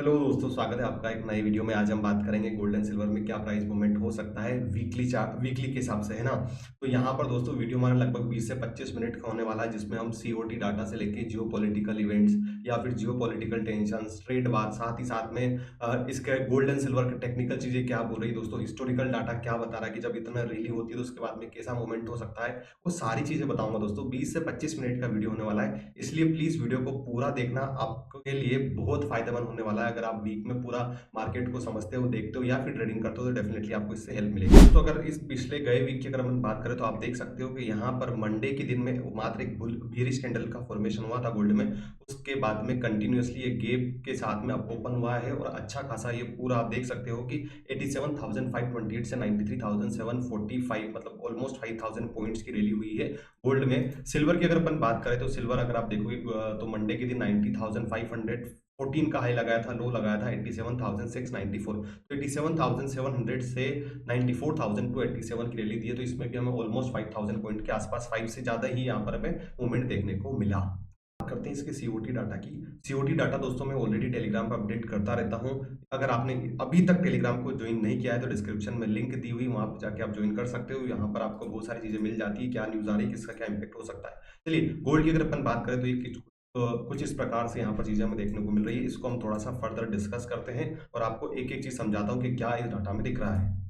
Hello दोस्तों, स्वागत है आपका एक नई वीडियो में। आज हम बात करेंगे गोल्ड एंड सिल्वर में क्या प्राइस मूवमेंट हो सकता है वीकली के हिसाब से, है ना। तो यहाँ पर दोस्तों वीडियो हमारा लगभग 20 से 25 मिनट का होने वाला है, जिसमें हम सीओटी डाटा से लेके जियो पॉलिटिकल इवेंट्स या फिर जियो पॉलिटिकल टेंशन, ट्रेड वार, साथ ही साथ में इसके गोल्ड एंड सिल्वर के टेक्निकल चीजें क्या बोल रही है दोस्तों, हिस्टोरिकल डाटा क्या बता रहा है कि जब इतना रैली होती है तो उसके बाद में कैसा मूवमेंट हो सकता है, वो सारी चीजें बताऊंगा दोस्तों। 20 से 25 मिनट का वीडियो होने वाला है, इसलिए प्लीज वीडियो को पूरा देखना, आपके लिए बहुत फायदेमंद होने वाला है। अगर आप वीक में पूरा मार्केट को समझते हो, देखते हो या फिर ट्रेडिंग करते हो तो डेफिनेटली आपको इससे हेल्प मिलेगी। तो अगर इस पिछले गए वीक की अगर हम बात करें तो आप देख सकते हो कि यहाँ पर मंडे के दिन में मात्र एक बियरिश कैंडल का फॉर्मेशन हुआ था गोल्ड में। उसके बाद में कंटिन्यूअसली ये गैप के साथ में अब ओपन हुआ है और अच्छा खासा ये पूरा आप देख सकते हो कि 87,528 से 93,745, मतलब ऑलमोस्ट 5,000 पॉइंट्स की रैली हुई है गोल्ड में। सिल्वर की अगर अपन बात करें तो सिल्वर अगर आप देखोगे तो मंडे के दिन 90,514 का हाई लगाया था, लो लगाया था 87,694। तो 87,700 से 94,000 टू 87 की रैली दी है, तो इसमें भी हमें ऑलमोस्ट 5,000 पॉइंट के आसपास, 5 से ज्यादा ही यहाँ पर हमें मूवमेंट देखने को मिला। बात करते हैं इसके सीओटी डाटा की। सीओटी डाटा दोस्तों मैं ऑलरेडी टेलीग्राम पर अपडेट करता रहता हूं। अगर आपने अभी तक टेलीग्राम को ज्वाइन नहीं किया है तो डिस्क्रिप्शन में लिंक दी हुई, वहां पर जाके आप ज्वाइन कर सकते हो। यहाँ पर आपको बहुत सारी चीजें मिल जाती है, क्या न्यूज आ रही है, किसका क्या इंपैक्ट हो सकता है। चलिए गोल्ड की अगर अपन बात करें तो ये कुछ इस प्रकार से यहाँ पर चीजें हमें देखने को मिल रही है। इसको हम थोड़ा सा फर्दर डिस्कस करते हैं और आपको एक एक चीज समझाता हूँ कि क्या इस डाटा में दिख रहा है।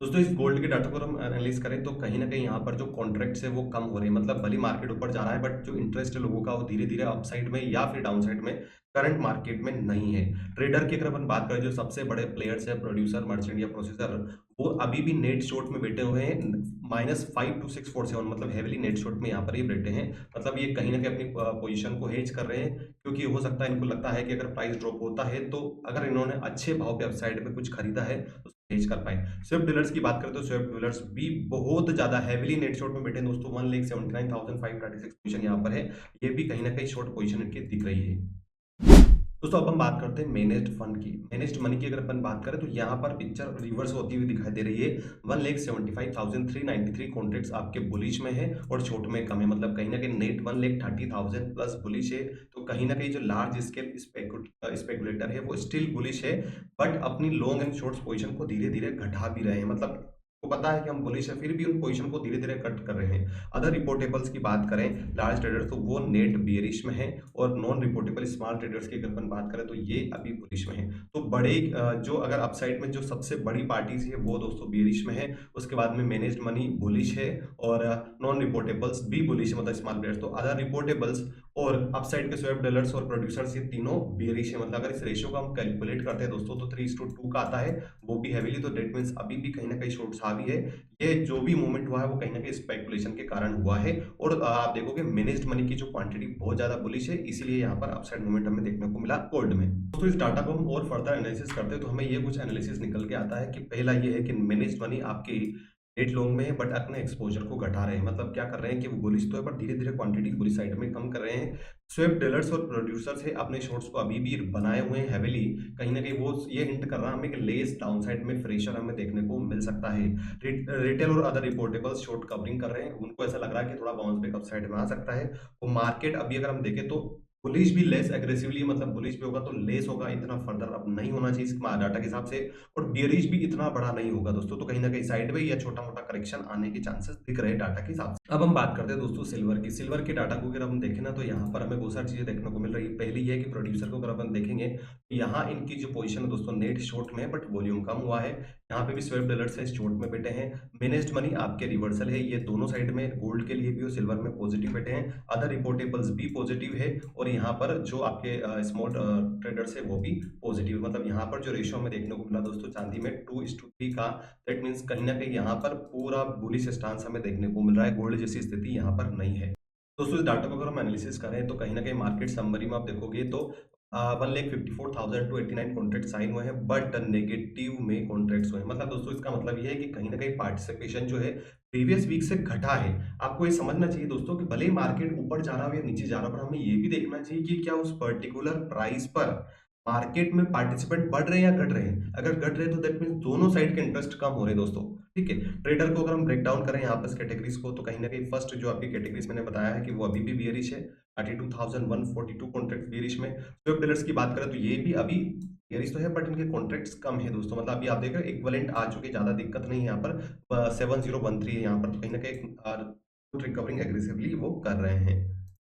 दोस्तों इस गोल्ड के डाटा को हम एनालाइज करें तो कहीं ना कहीं यहाँ पर जो कॉन्ट्रैक्ट्स है वो कम हो रहे हैं, मतलब भली मार्केट ऊपर जा रहा है बट जो इंटरेस्ट है लोगों का वो धीरे धीरे अपसाइड में या फिर डाउन साइड में करंट मार्केट में नहीं है। ट्रेडर की अगर अपन बात करें, जो सबसे बड़े प्लेयर्स है, प्रोड्यूसर, मर्चेंट या प्रोसेसर, वो अभी भी नेट शॉर्ट में बैठे हुए हैं -52647, मतलब हेविली नेट शॉर्ट में यहाँ पर ही बैठे हैं। मतलब ये कहीं ना कहीं अपनी पोजीशन को हेज कर रहे हैं, क्योंकि हो सकता है इनको लगता है कि अगर प्राइस ड्रॉप होता है तो अगर इन्होंने अच्छे भाव पे अपसाइड पे कुछ खरीदा है तो हेज कर पाए। स्विफ्ट डीलर्स की बात करें तो स्विफ्ट डीलर्स भी बहुत ज्यादा हेविली नेट शॉर्ट में बैठे हैं दोस्तों। 1,79,536 पोजीशन यहाँ पर है, ये भी कहीं ना कहीं शॉर्ट पोजीशन इनकी दिख रही है। दोस्तों अब हम बात करते हैं मैनेज्ड फंड की। मैनेज्ड मनी की अगर अपन बात करें तो यहाँ पर पिक्चर रिवर्स होती हुई दिखाई दे रही है। 1,75,393 कॉन्ट्रैक्ट्स आपके बुलिश में है और शॉर्ट में कम है, मतलब कहीं ना कहीं नेट 1,30,000 प्लस बुलिश है। तो कहीं ना कहीं जो लार्ज स्केल स्पेकुलेटर है वो स्टिल बुलिश है, बट अपनी लॉन्ग एंड शॉर्ट पोजीशन को धीरे धीरे घटा भी रहे हैं। मतलब को पता है कि हम बुलिश है, फिर भी उन पोजीशन को धीरे धीरे कट कर रहे हैं। अदर रिपोर्टेबल्स की बात करें, लार्ज ट्रेडर्स तो वो नेट बियरिश में है, और नॉन रिपोर्टेबल स्मॉल ट्रेडर्स की अगर अपन बात करें तो ये अभी बुलिश में है। तो बड़े जो अगर अपसाइड में जो सबसे बड़ी पार्टीज है वो दोस्तों बियरिश में है। उसके बाद में मैनेज्ड मनी बुलिश है और नॉन रिपोर्टेबल्स भी बुलिश है, मतलब स्मॉल प्लेयर्स। तो अदर रिपोर्टेबल्स और अपसाइड के स्वेप डीलर्स और प्रोड्यूसर्स ये तीनों बियरिश है। मतलब अगर इस रेशियो को हम कैलकुलेट करते हैं दोस्तों तो 3:2 का आता है, वो भी हेवीली। तो डेट मींस अभी भी कहीं ना कहीं शॉर्ट्स हावी है। ये जो भी मूवमेंट हुआ है वो कहीं ना कहीं स्पेकुलेशन के कारण हुआ है, और आप देखोगे मैनेज्ड मनी की जो क्वांटिटी बहुत ज्यादा बुलिश है, इसीलिए यहाँ पर अपसाइड मूवमेंट हमें देखने को मिला गोल्ड में। दोस्तों इस डाटा को हम और फर्दर एनालिसिस करते हैं तो हमें ये कुछ एनालिसिस निकल के आता है कि पहला ये है कि मैनेज्ड मनी आपकी नेट लॉन्ग में है बट अपने एक्सपोजर को घटा रहे हैं। मतलब क्या कर रहे हैं कि वो बुलिश तो है पर धीरे धीरे क्वांटिटी बुलिश साइड में कम कर रहे हैं। स्वेप डीलर्स और प्रोड्यूसर्स है अपने शॉर्ट्स को अभी भी बनाए हुए हैं हैविली। कहीं ना कहीं वो ये हिंट कर रहा है हमें कि लेस डाउन साइड में प्रेशर हमें देखने को मिल सकता है। रिटेल और अदर रिपोर्टेबल्स शॉर्ट कवरिंग कर रहे हैं, उनको ऐसा लग रहा है कि थोड़ा बाउंस बैक अप साइड में आ सकता है। वो मार्केट अभी अगर हम देखें तो बुलिश भी लेस एग्रेसिवली, मतलब बुलिश भी होगा तो लेस होगा, इतना फर्दर अब नहीं होना चाहिए इस डाटा के हिसाब से। और बियरिश भी इतना बड़ा नहीं होगा दोस्तों। तो कहीं ना कहीं साइड में या छोटा मोटा करेक्शन आने के चांसेस दिख रहे हैं डाटा के हिसाब से। अब हम बात करते हैं दोस्तों सिल्वर की। सिल्वर के डाटा को अगर हम देखें ना तो यहाँ पर हमें बहुत सारी चीजें देखने को मिल रही है। पहली ये है कि प्रोड्यूसर को अगर अपन देखेंगे तो यहाँ इनकी जो पोजीशन है दोस्तों नेट शॉर्ट में है बट वॉल्यूम कम हुआ है। यहाँ पे भी स्वेप डीलर्स है शॉर्ट में बैठे हैं। मैनेज्ड मनी आपके रिवर्सल है, ये दोनों साइड में गोल्ड के लिए भी और सिल्वर में पॉजिटिव बैठे हैं। अदर रिपोर्टेबल्स भी पॉजिटिव है, और यहाँ पर जो आपके स्मॉल ट्रेडर्स है वो भी पॉजिटिव है। मतलब यहाँ पर जो रेशियो हमें देखने को मिला दोस्तों चांदी में 2:3 का, दैट मीन्स कहीं ना कहीं यहाँ पर पूरा बुलिश स्टांस हमें देखने को मिल रहा है। गोल्ड जैसी स्थिति यहाँ पर नहीं है दोस्तों। इस डाटा को अगर हम एनालिसिस करें तो कहीं ना कहीं मार्केट समरी में आप देखोगे तो 1,54,289 कॉन्ट्रैक्ट साइन हुए हैं बट नेगेटिव में कॉन्ट्रैक्ट्स हुए हैं। मतलब दोस्तों इसका मतलब ये है कि कहीं ना कहीं पार्टिसिपेशन जो है प्रीवियस वीक से घटा है। आपको ये समझना चाहिए दोस्तों कि भले ही मार्केट ऊपर जा रहा हो या नीचे जा रहा हो, पर हमें ये भी देखना चाहिए कि क्या उस पर्टिकुलर प्राइस पर मार्केट में पार्टिसिपेंट बढ़ रहे हैं या घट रहे हैं। अगर घट रहे हैं तो दैट मीन दोनों साइड के इंटरेस्ट कम हो रहे हैं दोस्तों। ठीक है, ट्रेडर को अगर हम ब्रेक डाउन करें यहाँ पर कैटेगरीज को, तो कहीं ना कहीं फर्स्ट जो आपकी कैटेगरीज मैंने बताया है कि वो अभी भी बियरिश है। 32,142 कॉन्ट्रैक्ट बेरिश में। स्विफ्ट डीलर्स की बात करें तो ये भी अभी बेरिश तो है, बट इनके कॉन्ट्रैक्ट्स कम है दोस्तों, मतलब अभी आप देख रहे हो इक्विवेलेंट आ चुके, ज्यादा दिक्कत नहीं है यहाँ पर। 7013 है यहाँ पर, तो कहीं ना कहीं रिकवरिंग एग्रेसिवली वो कर रहे हैं।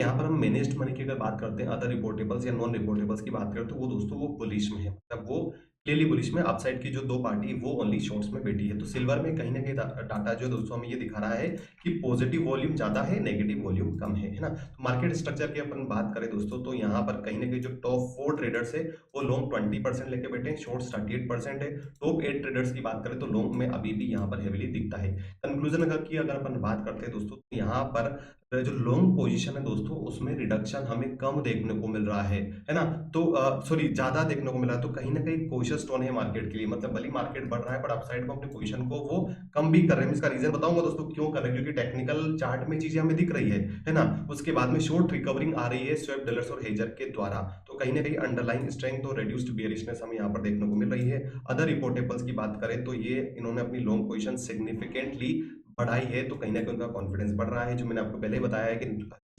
यहाँ पर हम मैनेज्ड मनी की अगर बात करते हैं, अदर रिपोर्टेबल्स या नॉन रिपोर्टेबल्स की बात करें, तो वो दोस्तों वो बुलिश में है, मतलब वो क्लियरली बुलिश में। अपसाइड की जो दो पार्टी वो ओनली शॉर्ट्स में बैठी है। तो सिल्वर में कहीं ना कहीं डाटा जो दोस्तों हमें ये दिखा रहा है कि पॉजिटिव वॉल्यूम ज्यादा है, नेगेटिव वॉल्यूम कम है ना। तो मार्केट स्ट्रक्चर की अपन बात करें दोस्तों, तो यहाँ पर कहीं ना कहीं जो टॉप 4 ट्रेडर्स है वो लॉन्ग 20% लेके बैठे हैं, शॉर्ट्स 38% है। टॉप 8 ट्रेडर्स की बात करें तो लॉन्ग में अभी भी यहाँ पर हेविली दिखता है। कंक्लूजन अगर अपन बात करते हैं दोस्तों, तो यहाँ पर जो लॉन्ग पोजीशन है दोस्तों, उसमें रिडक्शन हमें कम देखने को मिल रहा है ना। तो सॉरी, ज्यादा देखने को मिल रहा है। तो कहीं ना कहीं कॉशियस टोन है मार्केट के लिए, मतलब भले मार्केट बढ़ रहा है, बट अपसाइड में अपनी पोजीशन को वो कम भी कर रहे हैं। इसका रीजन बताऊंगा दोस्तों क्यों कर रहे हैं, क्योंकि टेक्निकल चार्ट में चीजें हमें दिख रही है ना। उसके बाद में शॉर्ट रिकवरिंग आ रही है स्वेप डीलर्स और हेजर के द्वारा। तो कहीं ना कहीं अंडरलाइन स्ट्रेंथ और रिड्यूस्ड बेयरिशनेस हमें यहाँ पर देखने को मिल रही है। अदर रिपोर्टेबल्स की बात करें तो ये इन्होंने अपनी लॉन्ग पोजीशन सिग्निफिकेंटली बढ़ाई है, तो कहीं ना कहीं उनका कॉन्फिडेंस बढ़ रहा है। जो मैंने आपको पहले ही बताया है कि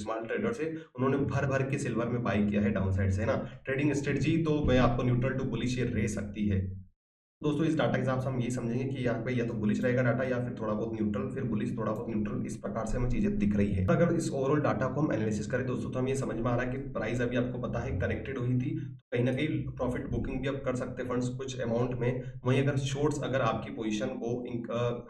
स्मॉल ट्रेडर्स है, उन्होंने भर भर के सिल्वर में बाई किया है डाउन साइड से, है ना। ट्रेडिंग स्ट्रेटजी तो मैं आपको न्यूट्रल टू बुलिश ये रह सकती है दोस्तों। इस डाटा के हिसाब से हम ये समझेंगे कि यहाँ पे या तो बुलिश रहेगा डाटा, या फिर थोड़ा बहुत न्यूट्रल, फिर बुलिश, थोड़ा बहुत न्यूट्रल, इस प्रकार से हमें चीजें दिख रही है। अगर इस ओवरऑल डाटा को हम एनालिसिस करें दोस्तों, तो हमें ये समझ में आ रहा है कि प्राइस अभी आपको पता है करेक्टेड हुई थी, तो कहीं ना कहीं प्रॉफिट बुकिंग भी आप कर सकते हैं फंड्स कुछ अमाउंट में। वहीं अगर शॉर्ट्स अगर आपकी पोजीशन को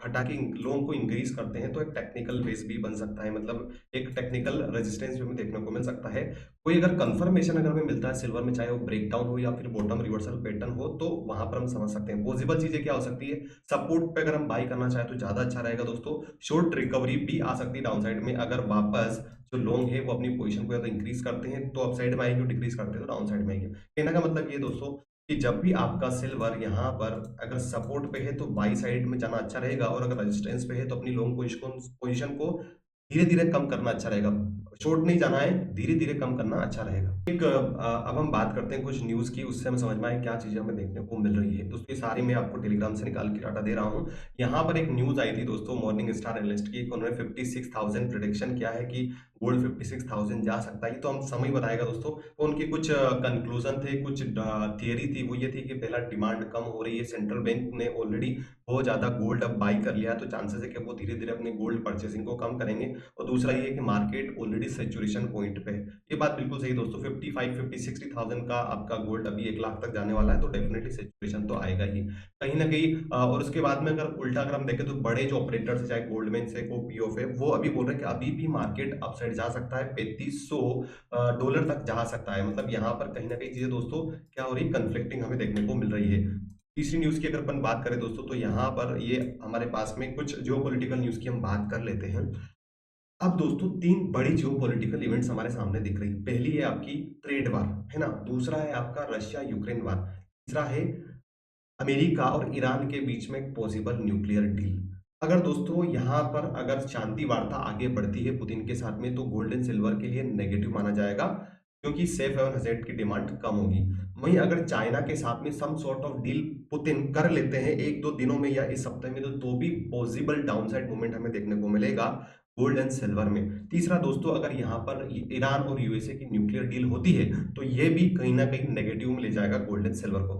हटा के लॉन्ग को इंक्रीज करते हैं, तो एक टेक्निकल बेस भी बन सकता है, मतलब एक टेक्निकल रेजिस्टेंस भी हमें देखने को मिल सकता है। कोई अगर कंफर्मेशन अगर हमें मिलता है सिल्वर में, चाहे वो ब्रेकडाउन हो या फिर बॉटम रिवर्सल पैटर्न हो, तो वहां पर हम समझ सकते हैं पॉसिबल चीजें क्या हो सकती है। सपोर्ट पे अगर हम बाई करना चाहे तो ज्यादा अच्छा रहेगा दोस्तों। शॉर्ट रिकवरी भी आ सकती है डाउन साइड में, अगर वापस जो लॉन्ग है वो अपनी पोजीशन को या तो इंक्रीज करते हैं तो अप साइड में आएगी, डिक्रीज करते हैं तो डाउन साइड में आएगी। कहने का मतलब ये दोस्तों कि जब भी आपका सिल्वर यहाँ पर अगर सपोर्ट पे है तो बाई साइड में जाना अच्छा रहेगा, और अगर रेजिस्टेंस पे है तो अपनी लॉन्ग पोजीशन को धीरे धीरे कम करना अच्छा रहेगा। शॉर्ट नहीं जाना है, धीरे धीरे कम करना अच्छा रहेगा। अब हम बात करते हैं कुछ न्यूज की, उससे हमें समझ में आए क्या चीजें हमें देखने को मिल रही है दोस्तों। ये सारी मैं आपको टेलीग्राम से निकाल के डाटा दे रहा हूँ। यहाँ पर एक न्यूज आई थी दोस्तों मॉर्निंग स्टार एनालिस्ट की, उन्होंने 56,000 प्रिडिक्शन किया है कि गोल्ड 56,000 जा सकता है। तो हम समय बताएगा दोस्तों। वो उनके कुछ कंक्लूजन थे, कुछ थियरी थी, वो ये थी कि पहला डिमांड कम हो रही है, सेंट्रल बैंक ने ऑलरेडी बहुत ज्यादा गोल्ड अब बाई कर लिया है, तो चांसेस है कि वो धीरे धीरे अपने गोल्ड परचेसिंग को कम करेंगे। और दूसरा ये कि मार्केट ऑलरेडी सेचुरेशन पॉइंट पे है। ये बात बिल्कुल सही दोस्तों, 55-60,000 का आपका गोल्ड अभी 1 लाख तक जाने वाला है, तो डेफिनेटली सेचुरेशन तो आएगा ही कहीं ना कहीं। और उसके बाद में अगर उल्टा अगर हम देखें तो बड़े जो ऑपरेटर्स है, चाहे गोल्डमैन से को पीओफ है, वो अभी बोल रहे हैं कि अभी भी मार्केट अपसाइड जा सकता है, $3500 तक जा सकता है। मतलब यहाँ पर कहीं ना कहीं चीजें दोस्तों क्या हो रही है, कंफ्लिक्टिंग हमें देखने को मिल रही है। तीसरी न्यूज की अगर अपन बात करें दोस्तों, तो यहाँ पर ये हमारे पास में कुछ जियोपॉलिटिकल न्यूज की हम बात कर लेते हैं। अब दोस्तों 3 बड़ी जियोपॉलिटिकल इवेंट्स हमारे सामने दिख रही है। पहली है आपकी ट्रेड वार, है ना। दूसरा है आपका रशिया यूक्रेन वार। तीसरा है अमेरिका और ईरान के बीच में पॉसिबल न्यूक्लियर डील। अगर दोस्तों यहाँ पर अगर शांति वार्ता आगे बढ़ती है पुतिन के साथ में, तो गोल्ड एंड सिल्वर के लिए नेगेटिव माना जाएगा, क्योंकि सेफ हेवन एसेट की डिमांड कम होगी। वहीं अगर चाइना के साथ में some sort of deal Putin कर लेते हैं 1-2 दिनों में या इस हफ्ते में, तो भी पॉसिबल डाउनसाइड मूवमेंट हमें देखने को मिलेगा गोल्ड एंड सिल्वर में। तीसरा दोस्तों, अगर यहाँ पर ईरान और यूएसए की न्यूक्लियर डील होती है, तो ये भी कहीं ना कहीं नेगेटिव में ले जाएगा गोल्ड एंड सिल्वर को।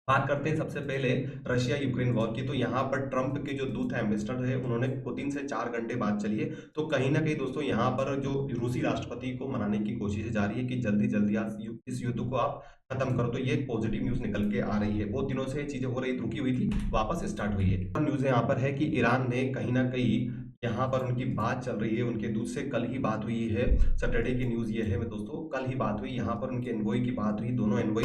बात करते हैं सबसे पहले रशिया यूक्रेन वॉर की। तो यहाँ पर ट्रंप के जो दूत एम्बेसडर है, उन्होंने पुतिन से 4 घंटे बात चली है। तो कहीं ना कहीं दोस्तों यहाँ पर जो रूसी राष्ट्रपति को मनाने की कोशिश जारी है कि जल्दी जल्दी आप इस युद्ध को आप खत्म करो। तो ये पॉजिटिव न्यूज निकल के आ रही है। बहुत दिनों से चीजें हो रही, रुकी हुई थी, वापस स्टार्ट हुई है। न्यूज यहाँ पर है कि ईरान ने कहीं ना कहीं, यहाँ पर उनकी बात चल रही है, उनके दूत से कल ही बात हुई है। सैटरडे की न्यूज ये है दोस्तों, कल ही बात हुई, यहाँ पर उनके एनवॉय की बात हुई। दोनों एनवॉय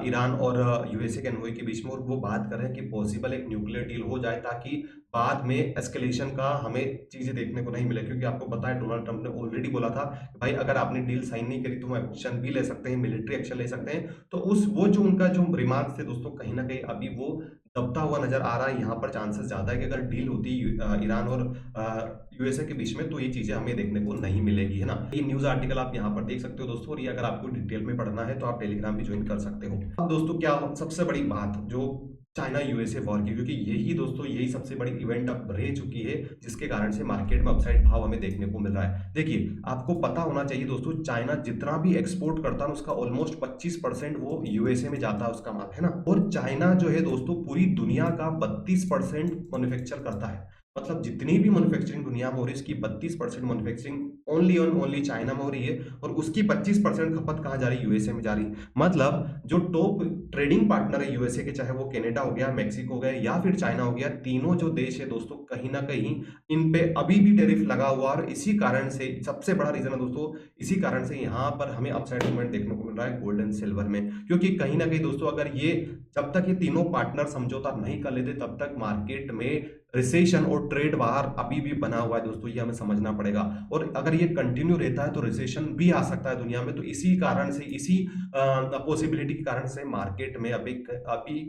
ईरान और यूएसए के एनवॉय के बीच में, और वो बात कर रहे हैं कि पॉसिबल एक न्यूक्लियर डील हो जाए, ताकि बाद में एस्केलेशन का हमें चीजें देखने को नहीं मिले। क्योंकि आपको पता है डोनाल्ड ट्रंप ने ऑलरेडी बोला था कि भाई अगर आपने डील साइन नहीं करी तो हम एक्शन भी ले सकते हैं, मिलिट्री एक्शन ले सकते हैं। तो उस वो जो उनका जो रिमार्क थे दोस्तों, कहीं ना कहीं अभी वो दबता हुआ नजर आ रहा है। यहाँ पर चांसेस ज्यादा है कि अगर डील होती ईरान और यूएसए के बीच में, तो ये चीजें हमें देखने को नहीं मिलेगी, है ना। ये न्यूज आर्टिकल आप यहाँ पर देख सकते हो दोस्तों। और ये अगर आपको डिटेल में पढ़ना है तो आप टेलीग्राम भी ज्वाइन कर सकते हो। अब दोस्तों क्या सबसे बड़ी बात जो चाइना यूएसए वॉर की, क्योंकि यही सबसे बड़ी इवेंट अब रह चुकी है, जिसके कारण से मार्केट में अपसाइड भाव हमें देखने को मिल रहा है। देखिए, आपको पता होना चाहिए दोस्तों, चाइना जितना भी एक्सपोर्ट करता है उसका ऑलमोस्ट 25% वो यूएसए में जाता है उसका माल, है ना। और चाइना जो है दोस्तों पूरी दुनिया का 32% मैन्युफैक्चर करता है। मतलब जितनी भी मैन्युफैक्चरिंग दुनिया में हो रही है, इसकी 32% मैन्युफैक्चरिंग ओनली चाइना में हो रही है, और उसकी 25% खपत कहाँ जा रही है? यूएसए में जा रही है। मतलब जो टॉप ट्रेडिंग पार्टनर है यूएसए के, चाहे वो कनाडा हो गया, मेक्सिको हो गया, या फिर चाइना हो गया, तीनों जो देश है दोस्तों, कहीं ना कहीं इन पे अभी भी टैरिफ लगा हुआ है। और इसी कारण से सबसे बड़ा रीजन है दोस्तों, इसी कारण से यहाँ पर हमें अपसाइड मूवमेंट देखने को मिल रहा है गोल्ड एंड सिल्वर में, क्योंकि कहीं ना कहीं दोस्तों, अगर ये जब तक ये तीनों पार्टनर समझौता नहीं कर लेते, तब तक मार्केट में रिसेशन और ट्रेड वार अभी भी बना हुआ है दोस्तों, ये हमें समझना पड़ेगा। और अगर ये कंटिन्यू रहता है तो रिसेशन भी आ सकता है दुनिया में। तो इसी कारण से, इसी पॉसिबिलिटी के कारण से मार्केट में अभी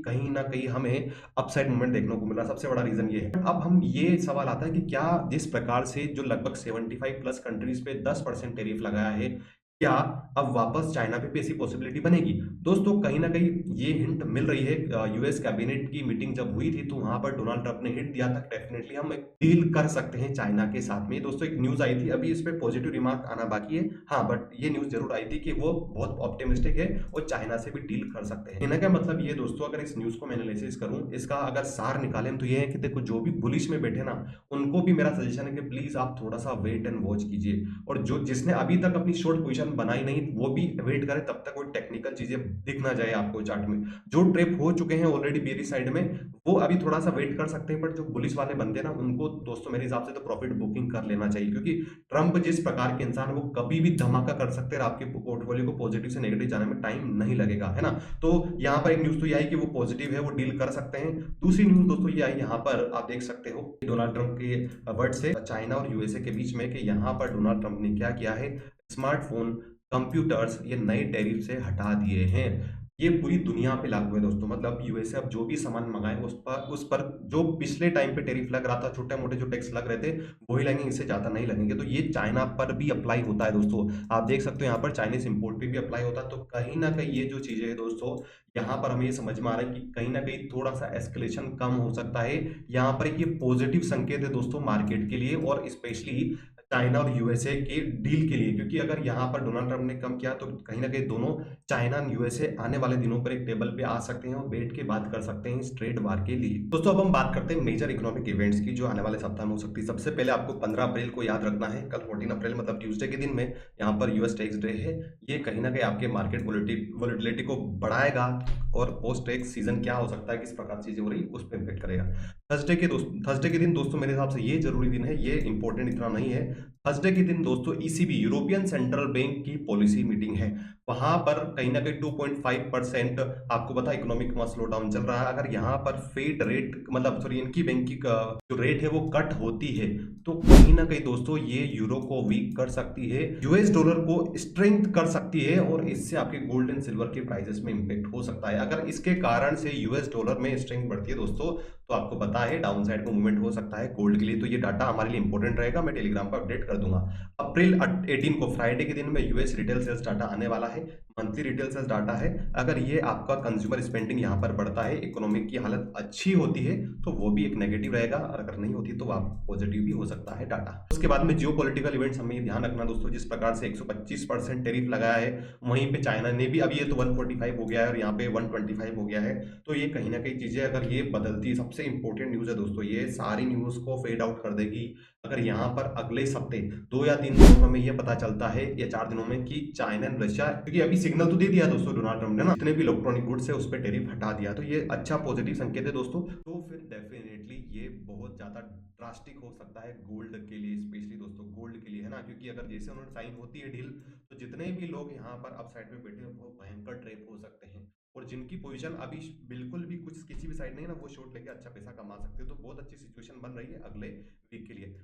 कहीं ना कहीं हमें अपसाइड मूवमेंट देखने को मिल रहा है। सबसे बड़ा रीजन ये है। अब हम ये सवाल आता है कि क्या जिस प्रकार से जो लगभग 75 प्लस कंट्रीज पे 10% टैरिफ लगाया है, क्या अब वापस चाइना पे भी ऐसी पॉसिबिलिटी बनेगी? दोस्तों कहीं ना कहीं ये हिंट मिल रही है। यूएस कैबिनेट की मीटिंग जब हुई थी, तो वहां पर डोनाल्ड ट्रंप ने हिंट दिया था, डेफिनेटली हम एक डील कर सकते हैं चाइना के साथ में। दोस्तों एक न्यूज आई थी, अभी इस पे पॉजिटिव रिमार्क आना बाकी है, हाँ, बट ये न्यूज जरूर आई थी कि वो बहुत ऑप्टिमिस्टिक है और चाइना से भी डील कर सकते हैं। इनका मतलब ये दोस्तों, अगर इस न्यूज को मैं एनालिसिस करूं, इसका अगर सार निकालें, तो ये है कि देखो, जो भी बुलिश में बैठे ना, उनको भी मेरा सजेशन है कि प्लीज आप थोड़ा सा वेट एंड वॉच कीजिए। और जो जिसने अभी तक अपनी शॉर्ट पोजीशन बनाई नहीं, वो भी वेट करे, तब तक वो टेक्निकल चीजें दिख ना जाए आपको चार्ट में। जो ट्रेप हो चुके हैं ऑलरेडी बेरी साइड में, वो अभी थोड़ा सा वेट कर सकते हैं, बट जो बुलिश वाले बंदे ना, उनको दोस्तों मेरे हिसाब से तो प्रॉफिट बुकिंग कर लेना चाहिए, क्योंकि ट्रंप जिस प्रकार के इंसान, वो कभी भी धमाका कर सकते हैं, आपके पोर्टफोलियो को पॉजिटिव से नेगेटिव जाने में टाइम नहीं लगेगा, है ना। तो यहाँ पर एक न्यूज तो ये आई कि वो पॉजिटिव है, वो डील कर सकते हैं। दूसरी न्यूज दोस्तों ये आई, यहाँ पर आप देख सकते हो डोनाल्ड ट्रंप के वर्ड से चाइना और यूएसए के बीच में, कि यहाँ पर डोनाल्ड ट्रंप ने क्या किया है, स्मार्टफोन, कंप्यूटर्स, ये नए टैरिफ से हटा दिए हैं। ये पूरी दुनिया पे लागू है दोस्तों। मतलब यूएसए अब जो भी सामान मंगाए, उस पर जो पिछले टाइम पे टैरिफ लग रहा था, छोटे मोटे जो टैक्स लग रहे थे, वही लगेंगे, इससे ज्यादा नहीं लगेंगे। तो ये चाइना पर भी अप्लाई होता है दोस्तों। आप देख सकते हो यहाँ पर चाइनीज इंपोर्ट पे भी अप्लाई होता है। तो कहीं ना कहीं ये जो चीजें है दोस्तों, यहाँ पर हमें ये समझ में आ रहा है कि कहीं ना कहीं थोड़ा सा एस्केलेशन कम हो सकता है। यहाँ पर एक ये पॉजिटिव संकेत है दोस्तों मार्केट के लिए, और स्पेशली चाइना और यूएसए के डील के लिए, क्योंकि अगर यहाँ पर डोनाल्ड ट्रंप ने कम किया, तो कहीं ना कहीं दोनों, चाइना और यूएसए, आने वाले दिनों पर एक टेबल पे आ सकते हैं और बैठ के बात कर सकते हैं इस ट्रेड वार के लिए। दोस्तों अब हम बात करते हैं मेजर इकोनॉमिक इवेंट्स की, जो आने वाले सप्ताह में हो सकती है। सबसे पहले आपको 15 अप्रैल को याद रखना है, कल 14 अप्रैल मतलब ट्यूसडे के दिन में यहाँ पर यूएस टैक्स डे है। ये कहीं ना कहीं आपके मार्केट वोलेटिलिटी को बढ़ाएगा, और पोस्ट टैक्स सीजन क्या हो सकता है, किस प्रकार चीजें हो रही, उस पर इम्पेक्ट करेगा। थर्सडे के दिन दोस्तों मेरे हिसाब से ये जरूरी दिन है, ये इंपॉर्टेंट इतना नहीं है। थर्सडे के दिन दोस्तों ईसीबी, यूरोपियन सेंट्रल बैंक की पॉलिसी मीटिंग है। वहां पर कहीं ना कहीं 2.5%, आपको पता है इकोनॉमिक में स्लो डाउन चल रहा है। अगर यहाँ पर फेड रेट, मतलब सॉरी, इनकी बैंक की जो रेट है वो कट होती है, तो कहीं ना कहीं दोस्तों ये यूरो को वीक कर सकती है, यूएस डॉलर को स्ट्रेंथ कर सकती है, और इससे आपके गोल्ड एंड सिल्वर के प्राइसेस में इंपैक्ट हो सकता है। अगर इसके कारण से यूएस डॉलर में स्ट्रेंथ बढ़ती है दोस्तों, तो आपको पता है डाउन साइड को मूवमेंट हो सकता है गोल्ड के लिए। तो ये डाटा हमारे लिए इंपॉर्टेंट रहेगा, मैं टेलीग्राम पर अपडेट कर दूंगा। अप्रैल 18 को फ्राइडे के दिन में यूएस रिटेल सेल्स डाटा आने वाला है, मंथली रिटेल सेल्स डाटा है। अगर ये आपका कंज्यूमर स्पेंडिंग यहाँ पर बढ़ता है, इकोनॉमिक की हालत अच्छी होती है, तो वो भी एक नेगेटिव रहेगा, और अगर नहीं होती तो आप पॉजिटिव भी हो सकता है डाटा। उसके बाद में जियो पॉलिटिकल इवेंट्स, हमें ये ध्यान रखना दोस्तों, जिस प्रकार से 125% टैरिफ लगाया है, वहीं पे चाइना ने भी, अभी ये तो 145 हो गया है और यहाँ पे 125 हो गया है। तो ये कहीं ना कहीं चीजें अगर ये बदलती, सबसे इंपॉर्टेंट न्यूज है दोस्तों, ये सारी न्यूज को फेड आउट कर देगी। अगर यहाँ पर अगले हफ्ते 2 या 3 दिनों में ये पता चलता है, या 4 दिनों में, कि चाइना एंड रशिया, क्योंकि अभी सिग्नल तो दे दिया दोस्तों डोनाल्ड ट्रंप ने ना, जितने भी इलेक्ट्रॉनिक गुड्स है उस पर टैरिफ हटा दिया, तो ये अच्छा पॉजिटिव संकेत है दोस्तों। तो फिर डेफिनेटली ये बहुत ज्यादा ड्रास्टिक हो सकता है गोल्ड के लिए, स्पेशली दोस्तों गोल्ड के लिए, है ना, क्योंकि अगर जैसे उन्होंने साइन होती है डील, तो जितने भी लोग यहाँ पर अपसाइड में बैठे हैं, वो भयंकर ट्रैप हो सकते हैं। और जिनकी पोजीशन अभी बिल्कुल भी कुछ किसी भी साइड नहीं है ना, वो शॉर्ट लेके अच्छा पैसा कमा सकते हैं। तो बहुत अच्छी सिचुएशन बन रही है अगले वीक के लिए।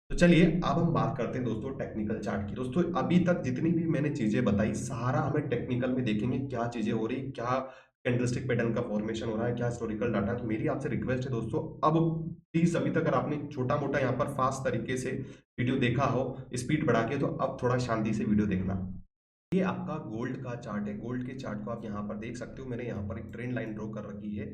तो चलिए अब हम बात करते हैं दोस्तों टेक्निकल चार्ट की। दोस्तों अभी तक जितनी भी मैंने चीजें बताई, सारा हमें टेक्निकल में देखेंगे, क्या चीजें हो रही, क्या कैंडलस्टिक पैटर्न का फॉर्मेशन हो रहा है, क्या हिस्टोरिकल डाटा है। तो मेरी आपसे रिक्वेस्ट है दोस्तों, अब प्लीज अभी तक अगर आपने छोटा मोटा यहाँ पर फास्ट तरीके से वीडियो देखा हो, स्पीड बढ़ा के, तो अब थोड़ा शांति से वीडियो देखना। ये आपका गोल्ड का चार्ट है। गोल्ड के चार्ट को आप यहाँ पर देख सकते हो, मैंने यहाँ पर एक ट्रेंड लाइन ड्रॉ कर रखी है।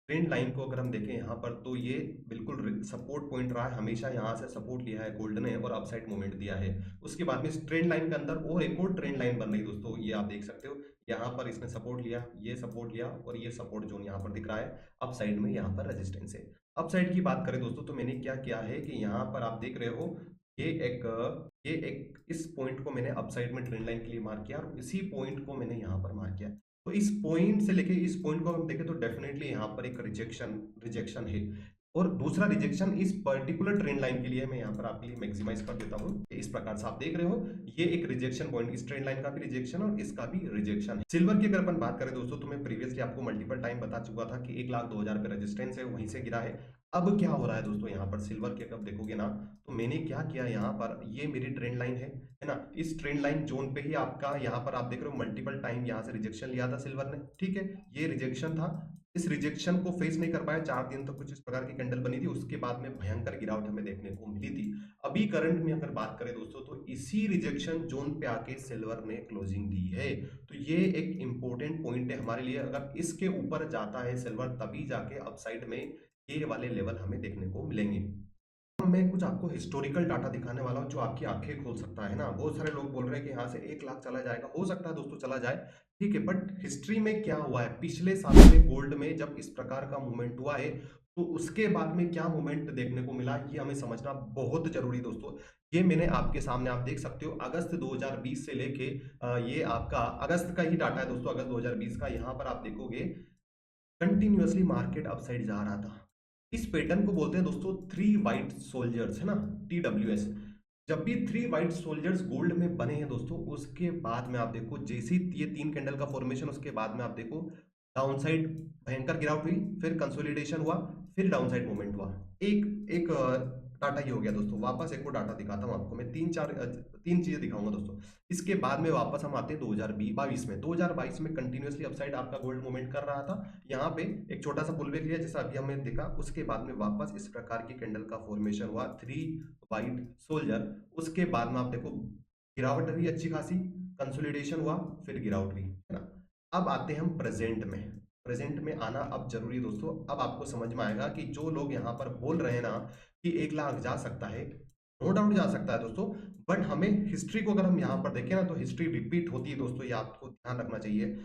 ट्रेंड लाइन को अगर हम देखें यहाँ पर, तो ये बिल्कुल सपोर्ट पॉइंट रहा है, हमेशा यहाँ से सपोर्ट लिया है गोल्ड ने और अपसाइड मूवमेंट दिया है। उसके बाद में इस ट्रेंड लाइन के अंदर और एक और ट्रेंड लाइन बन रही है दोस्तों, ये आप देख सकते हो। यहाँ पर इसने सपोर्ट लिया, ये सपोर्ट लिया और ये सपोर्ट जोन यहाँ पर दिख रहा है। अपसाइड में यहाँ पर रेजिस्टेंस है। अपसाइड की बात करें दोस्तों, तो मैंने क्या किया है कि यहाँ पर आप देख रहे हो, ये एक इस पॉइंट को मैंने अपसाइड में ट्रेंड लाइन के लिए मार्क किया और इसी पॉइंट को मैंने यहाँ पर मार्क किया। तो इस पॉइंट से लेके इस पॉइंट को हम देखें तो डेफिनेटली यहाँ पर एक रिजेक्शन है। और दूसरा रिजेक्शन इस पर्टिकुलर ट्रेंड लाइन के लिए मैं यहाँ पर आपके लिए मैक्सिमाइज कर देता हूँ। इस प्रकार से आप देख रहे हो, ये एक रिजेक्शन पॉइंट, इस ट्रेंड लाइन का भी रिजेक्शन और इसका भी रिजेक्शन है। सिल्वर की अगर अपन बात करें दोस्तों, तो मैं प्रीवियसली आपको मल्टीपल टाइम बता चुका था कि 1,02,000 पे रेजिस्टेंस है, वहीं से गिरा है। अब क्या हो रहा है दोस्तों, यहाँ पर सिल्वर के अगर देखोगे ना, तो मैंने क्या किया, यहाँ पर ये मेरी ट्रेंड लाइन है ना। इस ट्रेंड लाइन जोन पे ही आपका यहाँ पर आप देख रहे हो मल्टीपल टाइम यहाँ से रिजेक्शन लिया था सिल्वर ने, ठीक है। ये रिजेक्शन था, इस रिजेक्शन को फेस नहीं कर पाया, 4 दिन तक कुछ इस प्रकार की कैंडल बनी थी, उसके बाद में भयंकर गिरावट हमें देखने को मिली थी। अभी करंट में अगर बात करें दोस्तों, तो इसी रिजेक्शन जोन पे आके सिल्वर ने क्लोजिंग दी है। तो ये एक इंपॉर्टेंट पॉइंट है हमारे लिए, अगर इसके ऊपर जाता है सिल्वर तभी जाके अपसाइड में ये वाले लेवल हमें देखने को मिलेंगे। मैं कुछ आपको हिस्टोरिकल डाटा दिखाने वाला हूं जो आपकी आंखें खोल सकता है ना। बहुत सारे लोग बोल रहे हैं कि यहाँ से 1 लाख चला जाएगा, हो सकता है दोस्तों चला जाए, ठीक है। बट हिस्ट्री में क्या हुआ है, पिछले साल में गोल्ड में जब इस प्रकार का मूवमेंट हुआ है, तो उसके बाद में क्या मूवमेंट देखने को मिला, ये हमें समझना बहुत जरूरी दोस्तों। ये मैंने आपके सामने आप देख सकते हो, अगस्त 2020 से लेके ये आपका अगस्त का ही डाटा है दोस्तों, अगस्त 2020 का। यहाँ पर आप देखोगे कंटिन्यूअसली मार्केट अपसाइड जा रहा था। इस पैटर्न को बोलते हैं दोस्तों थ्री वाइट सोल्जर्स, है ना, TWS। जब भी थ्री वाइट सोल्जर्स गोल्ड में बने हैं दोस्तों, उसके बाद में आप देखो जैसे ही ये 3 कैंडल का फॉर्मेशन, उसके बाद में आप देखो डाउनसाइड भयंकर गिरावट हुई, फिर कंसोलिडेशन हुआ, फिर डाउनसाइड मूवमेंट हुआ। एक एक डाटा ये हो गया दोस्तों। वापस एक और डाटा दिखाता हूँ आपको मैं, तीन चीजें दिखाऊंगा दोस्तों। इसके बाद में वापस हम आते हैं 2022 में। 2022 में कंटिन्यूअसली अपसाइड आपका गोल्ड मूवमेंट कर रहा था। यहाँ पे एक छोटा सा पुलबैक लिया जैसा अभी हमने देखा, उसके बाद में वापस इस प्रकार की कैंडल का फॉर्मेशन हुआ, थ्री वाइट सोल्जर। उसके बाद में आप देखो गिरावट हुई अच्छी खासी, कंसोलिडेशन हुआ, फिर गिरावट हुई, है ना। अब आते हैं हम प्रेजेंट में। प्रेजेंट में आना अब जरूरी दोस्तों। अब आपको समझ में आएगा कि जो लोग यहाँ पर बोल रहे हैं ना कि 1 लाख जा सकता है, नो डाउट जा सकता है दोस्तों। बट हमें हिस्ट्री को अगर हम यहाँ पर देखें ना, तो हिस्ट्री रिपीट होती है दोस्तों, ये आपको ध्यान रखना चाहिए।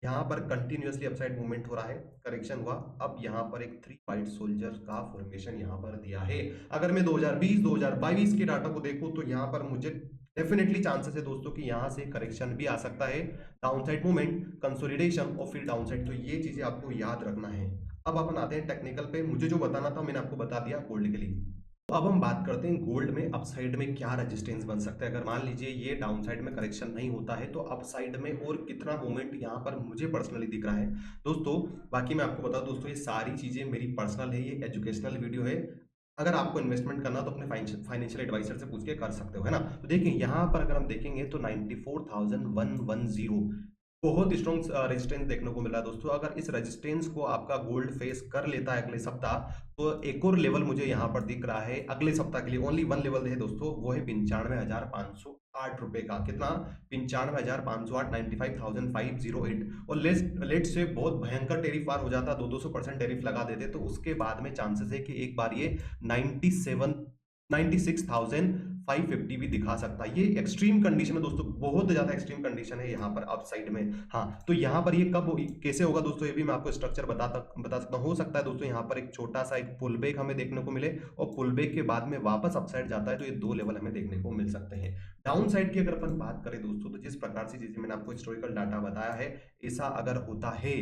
यहाँ पर कंटिन्यूअसली अपसाइड मूवमेंट हो रहा है, करेक्शन हुआ, अब यहाँ पर एक थ्री वाइट सोल्जर का फॉर्मेशन यहाँ पर दिया है। अगर मैं 2020 2022 के डाटा को देखूं, तो यहाँ पर मुझे डेफिनेटली चांसेस है दोस्तों कि यहाँ से करेक्शन भी आ सकता है, डाउनसाइड मूवमेंट, कंसोलिडेशन और फिर डाउनसाइड। तो ये चीजें आपको याद रखना है। अब अपन आते हैं टेक्निकल पे। मुझे जो बताना था मैंने आपको बता दिया गोल्ड के लिए। तो अब हम बात करते हैं गोल्ड में अपसाइड में क्या रेजिस्टेंस बन सकता है। अगर मान लीजिए ये डाउनसाइड में करेक्शन नहीं होता है, तो अपसाइड में और कितना मूवमेंट यहाँ पर मुझे पर्सनली दिख रहा है दोस्तों। बाकी मैं आपको बता दूं दोस्तों, ये सारी चीजें मेरी पर्सनल है, ये एजुकेशनल वीडियो है। अगर आपको इन्वेस्टमेंट करना तो अपने फाइनेंशियल एडवाइजर से पूछ के कर सकते हो, है ना। तो देखिए यहाँ पर अगर हम देखेंगे तो 94,110 बहुत स्ट्रॉन्ग रेजिस्टेंस देखने को मिला है दोस्तों। अगर इस रेजिस्टेंस को आपका गोल्ड फेस कर लेता है अगले सप्ताह, तो एक और लेवल मुझे यहाँ पर दिख रहा है अगले सप्ताह के लिए। ओनली वन लेवल है दोस्तों, वो है 95,508 रुपए का। कितना? 95,508, 95,508। और लेट से बहुत भयंकर टेरिफ वार हो जाता, 200% टेरिफ लगा देते, तो उसके बाद में चांसेस है कि एक बार ये 96,550 भी दिखा सकता है। ये एक्सट्रीम कंडीशन है दोस्तों, बहुत ज्यादा एक्सट्रीम कंडीशन है यहाँ पर अपसाइड में। हाँ, तो यहाँ पर ये कैसे होगा दोस्तों, ये भी मैं आपको स्ट्रक्चर बता सकता हूँ। हो सकता है दोस्तों यहाँ पर एक छोटा सा एक पुल बैक हमें देखने को मिले, और पुल बैक के बाद में वापस अपसाइड जाता है, तो ये 2 लेवल हमें देखने को मिल सकते हैं। डाउन साइड की अगर अपन बात करें दोस्तों, तो जिस प्रकार से जैसे मैंने आपको हिस्टोरिकल डाटा बताया है, ऐसा अगर होता है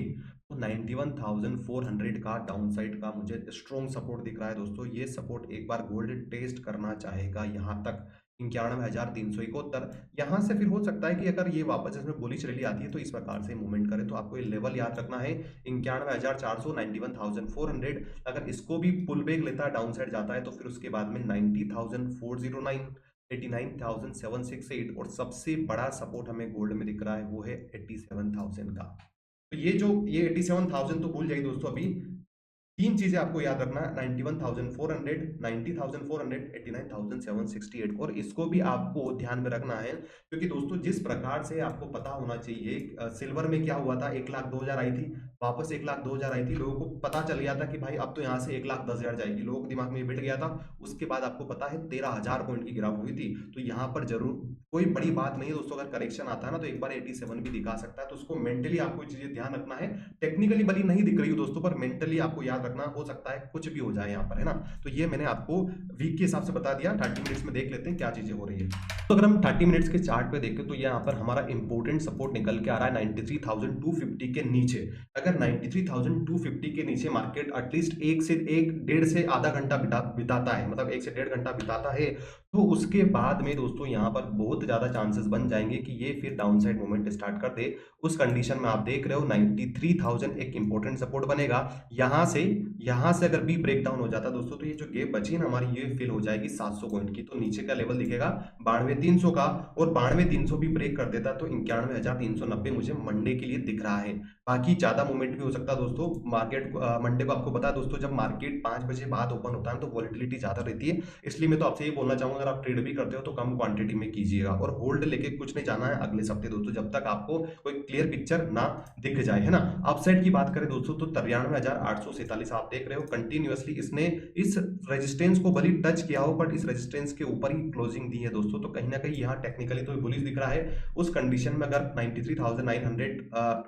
तो 91,400 का डाउन साइड का मुझे स्ट्रॉन्ग सपोर्ट दिख रहा है दोस्तों। ये सपोर्ट एक बार गोल्ड टेस्ट करना चाहेगा यहाँ तक 91,371। यहाँ से फिर हो सकता है कि अगर ये वापस इसमें बुलिश रैली आती है तो इस प्रकार से मूवमेंट करे। तो आपको ये लेवल याद रखना है 91,400, 91,400। अगर इसको भी पुल बैक लेता है, डाउन साइड जाता है, तो फिर उसके बाद में 90,409, 89,768, और सबसे बड़ा सपोर्ट हमें गोल्ड में दिख रहा है वो है 87,000 का। तो ये 87,000 तो भूल जाइए दोस्तों अभी। तीन चीजें आपको याद रखना है, 91,400, 90,400, 89,768, और इसको भी आपको ध्यान में रखना है क्योंकि दोस्तों जिस प्रकार से आपको पता होना चाहिए सिल्वर में क्या हुआ था, 1,02,000 आई थी, वापस 1,02,000 आई थी, लोगों को पता चल गया था कि भाई अब तो यहाँ से 1,10,000 जाएगी, लोगों के दिमाग में ये बैठ गया था। उसके बाद आपको पता है 13,000 पॉइंट की गिरावट हुई थी। तो यहाँ पर जरूर कोई बड़ी बात नहीं है दोस्तों, अगर करेक्शन आता है ना तो एक बार 87 भी दिखा सकता है, तो उसको मेंटली आपको चीजें ध्यान रखना है। टेक्निकली भली नहीं दिख रही हो दोस्तों, पर मेंटली आपको याद रखना, हो सकता है कुछ भी हो जाए यहाँ पर, है ना। तो ये मैंने आपको वीक के हिसाब से बता दिया। 30 मिनट्स में देख लेते हैं क्या चीजें हो रही है। तो अगर हम 30 मिनट्स के चार्ट पे देखें तो यहाँ पर हमारा इंपॉर्टेंट सपोर्ट निकल के आ रहा है 93,250 के नीचे। अगर 93,250 के नीचे मार्केट एटलीस्ट एक से एक डेढ़ से आधा घंटा बिताता है, मतलब 1 से 1.5 घंटा बिताता है, तो उसके बाद में दोस्तों यहाँ पर बहुत ज्यादा चांसेस बन जाएंगे कि ये फिर डाउन साइड मूवमेंट स्टार्ट कर दे। उस कंडीशन में आप देख रहे हो 93,000 एक इंपॉर्टेंट सपोर्ट बनेगा। यहां से अगर भी ब्रेक डाउन हो जाता दोस्तों, तो ये जो गेप बची ना हमारी, ये फिल हो जाएगी 700 पॉइंट की। तो नीचे का लेवल दिखेगा 92,300 का, और 92,300 भी ब्रेक कर देता तो 91,390 मुझे मंडे के लिए दिख रहा है। बाकी ज्यादा मूवमेंट भी हो सकता है दोस्तों मार्केट मंडे को। आपको पता है दोस्तों, जब मार्केट 5 बजे बाद ओपन होता है तो वॉलिटिलिटी ज्यादा रहती है, इसलिए मैं तो आपसे ये बोलना चाहूंगा अगर आप ट्रेड भी करते हो तो कम क्वांटिटी में कीजिएगा, और होल्ड लेके कुछ नहीं जाना है अगले हफ्ते दोस्तों, जब तक आपको कोई क्लियर पिक्चर ना दिख जाए, है ना। अपसाइड की बात करें दोस्तों तो 93,847 आप देख रहे हो कंटिन्यूअसली इसने इस रेजिस्टेंस को भली टच किया हो, बट इस रेजिस्टेंस के ऊपर ही क्लोजिंग दी है दोस्तों। तो कहीं ना कहीं यहाँ टेक्निकली तो बुलिश दिख रहा है। उस कंडीशन में अगर 93,900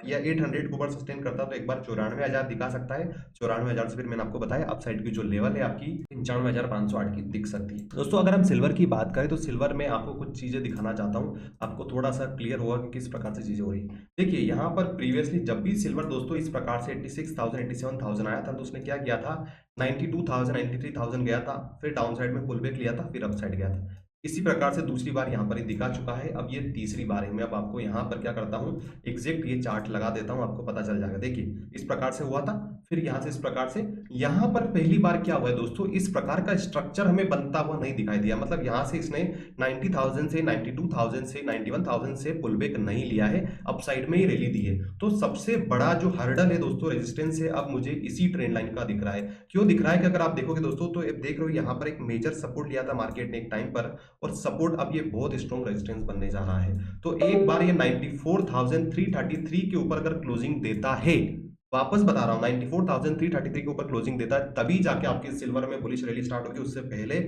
या 800 को ऊपर सस्टेन करता तो एक बार 94,000 दिखा सकता है। 94,000 से फिर मैंने आपको बताया अपसाइड की जो लेवल है आपकी 95,508 की दिख सकती है दोस्तों। अगर हम सिल्वर की बात करें तो सिल्वर में आपको कुछ चीजें दिखाना चाहता हूं, आपको थोड़ा सा क्लियर होगा कि किस प्रकार से चीजें हो रही। देखिए यहाँ पर प्रीवियसली जब भी सिल्वर दोस्तों इस प्रकार से 86,000 87,000 आया था, तो उसने क्या किया था, 92,000 93,000 गया था, फिर डाउन साइड में पुल बैक लिया था, फिर अप साइड गया था। इसी प्रकार से दूसरी बार यहाँ पर ही दिखा चुका है, अब ये तीसरी बार है। मैं अब आपको यहाँ पर क्या करता हूँ, एग्जैक्ट ये चार्ट लगा देता हूँ, आपको पता चल जाएगा। देखिए इस प्रकार से हुआ था, फिर यहाँ से इस प्रकार से, यहाँ पर पहली बार क्या हुआ है दोस्तों, इस प्रकार का स्ट्रक्चर हमें बनता हुआ नहीं दिखाई दिया। मतलब यहाँ से इसने 90,000 से 92,000 से 91,000 से पुल बैक नहीं लिया है, अपसाइड में ही रैली दी है। तो सबसे बड़ा जो हर्डल है दोस्तों रेजिस्टेंस है, अब मुझे इसी ट्रेंड लाइन का दिख रहा है। क्यों दिख रहा है कि अगर आप देखोगे दोस्तों तो देख रहे हो यहाँ पर एक मेजर सपोर्ट लिया था मार्केट ने एक टाइम पर, और सपोर्ट अब ये बहुत स्ट्रॉन्ग रेजिस्टेंस बनने जा रहा है। तो एक बार ये 94,333 के ऊपर अगर क्लोजिंग देता है, वापस बता रहा हूं 94,333 के ऊपर क्लोजिंग देता है, तभी जाके आपकी सिल्वर में बुलिश रैली स्टार्ट होगी, उससे पहले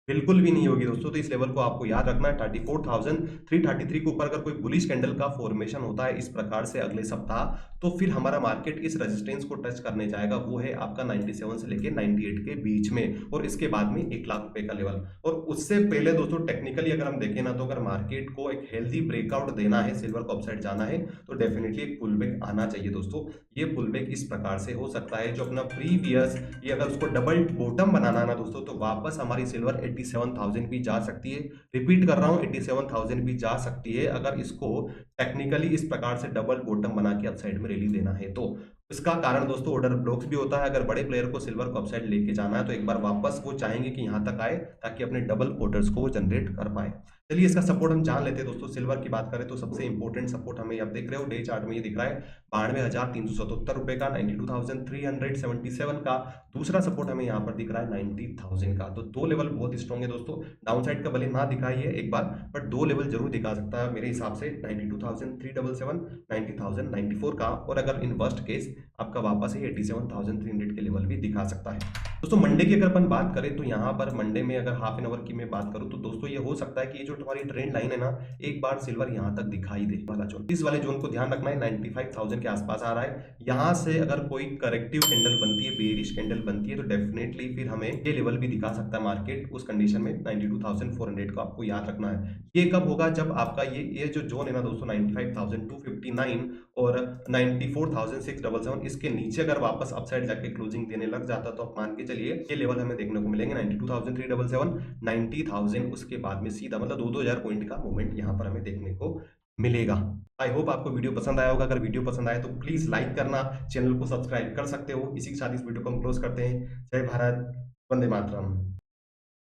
बिल्कुल भी नहीं होगी दोस्तों। तो इस लेवल को आपको याद रखना है, 34,333 के ऊपर अगर कोई बुलिश कैंडल का फॉर्मेशन होता है इस प्रकार से अगले सप्ताह, तो फिर हमारा मार्केट इस रेजिस्टेंस को टच करने जाएगा, वो है आपका 97 से लेके 98 के बीच में, और इसके बाद में 1 लाख रुपए का लेवल। और उससे पहले दोस्तों टेक्निकली अगर हम देखें ना, तो अगर मार्केट को एक हेल्दी ब्रेकआउट देना है, सिल्वर को अपसाइड जाना है, तो डेफिनेटली एक पुल बैक आना चाहिए दोस्तों। ये पुल बैक इस प्रकार से हो सकता है, जो अपना प्रीवियस ये अगर उसको डबल बॉटम बनाना है ना दोस्तों, तो वापस हमारी सिल्वर 87,000 भी जा सकती है। रिपीट कर रहा हूं 87,000 भी जा सकती है, अगर इसको टेक्निकली इस प्रकार से डबल बॉटम बना के अपसाइड में रैली देना है तो। इसका कारण दोस्तों ऑर्डर ब्लॉक्स भी होता है। अगर बड़े प्लेयर को सिल्वर को अपसाइड लेके जाना है तो एक बार वापस वो चाहेंगे कि यहां तक आए, ताकि अपने डबल ऑर्डर्स को वो जनरेट कर पाए। चलिए इसका सपोर्ट हम जान लेते हैं दोस्तों। सिल्वर की बात करें तो सबसे इंपॉर्टेंट सपोर्ट हमें आप देख रहे हो डे चार्ट में ये दिख रहा है 92,377 रुपए का, 92,377 का। दूसरा सपोर्ट हमें यहाँ पर दिख रहा है 90,000 का। तो दो लेवल बहुत स्ट्रॉन्ग है दोस्तों। डाउन साइड का भले ना दिखाई है एक बार, बट दो लेवल जरूर दिखा सकता है मेरे हिसाब से, 92,377, 90,094 का, और अगर इन वर्स्ट केस आपका वापस ही 87,300 के लेवल भी दिखा सकता है। दोस्तों मंडे की अगर अपन बात करें तो यहाँ पर मंडे में अगर हाफ एन आवर की मैं बात करूँ तो दोस्तों ये हो सकता है कि ये जो तुम्हारी ट्रेंड लाइन है ना, एक बार सिल्वर यहाँ तक दिखाई दे वाला जोन, इस वाले जोन को ध्यान रखना है। 95,000 के आसपास आ रहा है। यहाँ से अगर कोई करेक्टिव कैंडल बनती है, बेरिश कैंडल बनती है, तो डेफिनेटली फिर हमें ये लेवल भी दिखा सकता है मार्केट। उस कंडीशन में 92,400 को आपको याद रखना है। ये कब होगा, जब आपका ये जो जोन है ना दोस्तों 95,259 और 94,677, इसके नीचे अगर वापस अपसाइड जाके क्लोजिंग देने लग जाता तो आप मान के चलिए ये लेवल हमें देखने को मिलेंगे 92,377, 90,000, उसके बाद में सीधा मतलब 2-2 हजार पॉइंट का मूवमेंट यहाँ पर हमें देखने को मिलेगा। आई होप आपको वीडियो पसंद आया होगा। अगर वीडियो पसंद आए तो प्लीज लाइक करना, चैनल को सब्सक्राइब कर सकते हो। इसी के साथ इस वीडियो को हम क्लोज करते हैं। जय भारत, वंदे मातरम।